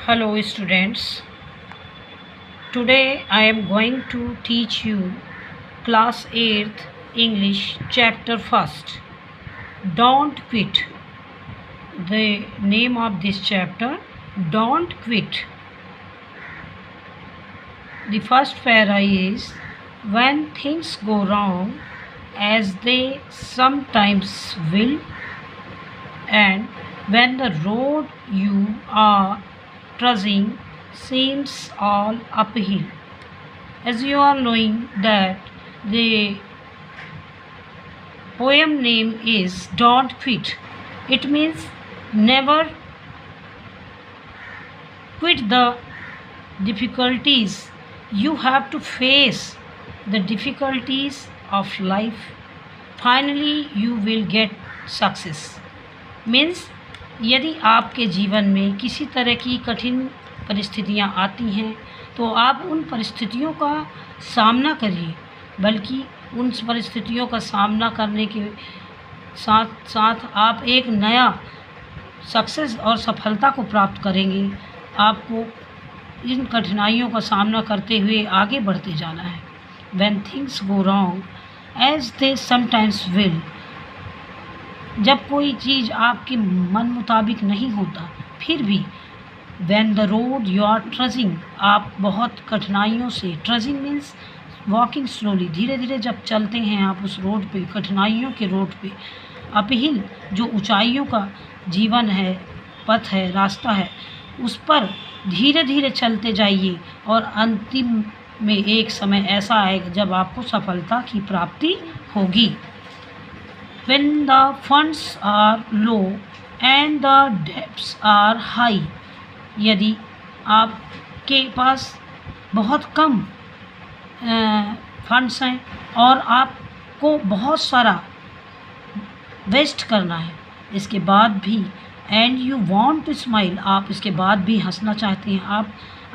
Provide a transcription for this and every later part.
Hello students, today I am going to teach you class 8th English chapter 1st. Don't quit. The name of this chapter, Don't Quit. The first para is, when things go wrong, as they sometimes will, and when the road you are trudging seems all uphill. As you are knowing that the poem name is Don't Quit. It means never quit the difficulties. You have to face the difficulties of life. Finally you will get success. Means यदि आपके जीवन में किसी तरह की कठिन परिस्थितियां आती हैं तो आप उन परिस्थितियों का सामना करिए, बल्कि उन परिस्थितियों का सामना करने के साथ साथ आप एक नया सक्सेस और सफलता को प्राप्त करेंगे। आपको इन कठिनाइयों का सामना करते हुए आगे बढ़ते जाना है। When things go wrong as they sometimes will, जब कोई चीज़ आपके मन मुताबिक नहीं होता फिर भी, when the road you are trudging, आप बहुत कठिनाइयों से, trudging means walking slowly, धीरे धीरे जब चलते हैं आप उस रोड पे, कठिनाइयों के रोड पे, अपहिल जो ऊंचाइयों का जीवन है, पथ है, रास्ता है, उस पर धीरे धीरे चलते जाइए और अंतिम में एक समय ऐसा आएगा जब आपको सफलता की प्राप्ति होगी। When the funds are low and the debts are high, यदि आपके पास बहुत कम फंड्स हैं और आपको बहुत सारा वेस्ट करना है, इसके बाद भी, and you want to smile, आप इसके बाद भी हंसना चाहते हैं, आप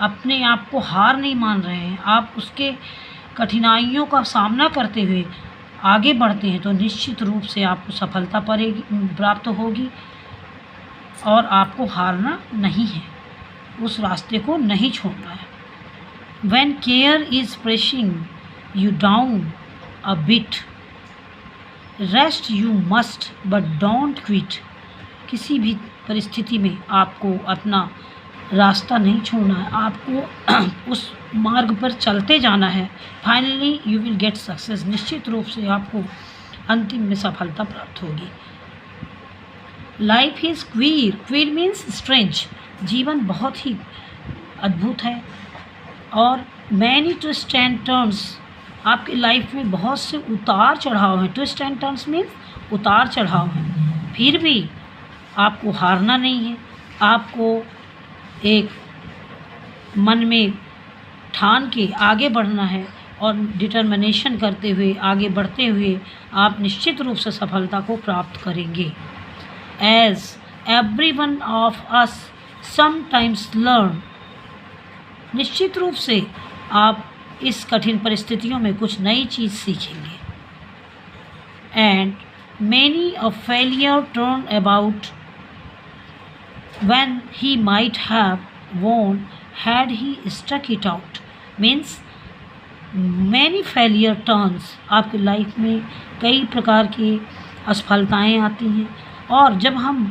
अपने आप को हार नहीं मान रहे हैं, आप उसके कठिनाइयों का सामना करते हुए आगे बढ़ते हैं, तो निश्चित रूप से आपको सफलता प्राप्त होगी और आपको हारना नहीं है, उस रास्ते को नहीं छोड़ना है। When care is pressing you down a bit, rest you must but don't quit. किसी भी परिस्थिति में आपको अपना रास्ता नहीं छोड़ना है, आपको उस मार्ग पर चलते जाना है। Finally you will get success, निश्चित रूप से आपको अंतिम में सफलता प्राप्त होगी। Life is queer, queer means strange, जीवन बहुत ही अद्भुत है और मैनी ट्विस्ट एंड टर्न्स, आपकी लाइफ में बहुत से उतार चढ़ाव हैं। ट्विस्ट एंड टर्न्स मीन्स उतार चढ़ाव हैं, फिर भी आपको हारना नहीं है, आपको एक मन में ठान के आगे बढ़ना है और डिटर्मिनेशन करते हुए आगे बढ़ते हुए आप निश्चित रूप से सफलता को प्राप्त करेंगे। As every one of us sometimes learn, निश्चित रूप से आप इस कठिन परिस्थितियों में कुछ नई चीज़ सीखेंगे। And many a failure turn about when he might have won had he stuck it out, means many failure turns, आपकी लाइफ में कई प्रकार की असफलताएं आती हैं और जब हम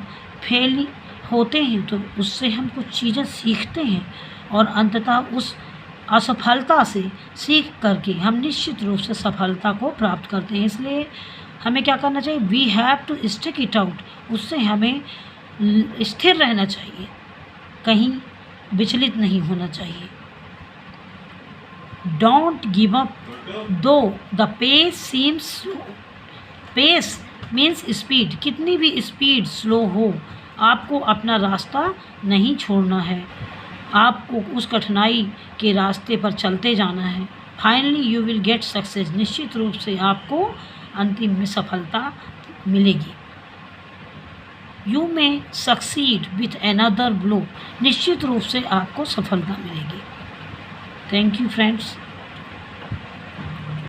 फेल होते हैं तो उससे हम कुछ चीज़ें सीखते हैं और अंततः उस असफलता से सीख करके हम निश्चित रूप से सफलता को प्राप्त करते हैं। इसलिए हमें क्या करना चाहिए, we have to stick it out, उससे हमें स्थिर रहना चाहिए, कहीं विचलित नहीं होना चाहिए। Don't give up though the pace seems slow, pace means speed, कितनी भी स्पीड स्लो हो आपको अपना रास्ता नहीं छोड़ना है, आपको उस कठिनाई के रास्ते पर चलते जाना है। Finally you will get success, निश्चित रूप से आपको अंतिम में सफलता मिलेगी। यू में सक्सीड विथ अनदर ब्लो, निश्चित रूप से आपको सफलता मिलेगी। Thank you friends.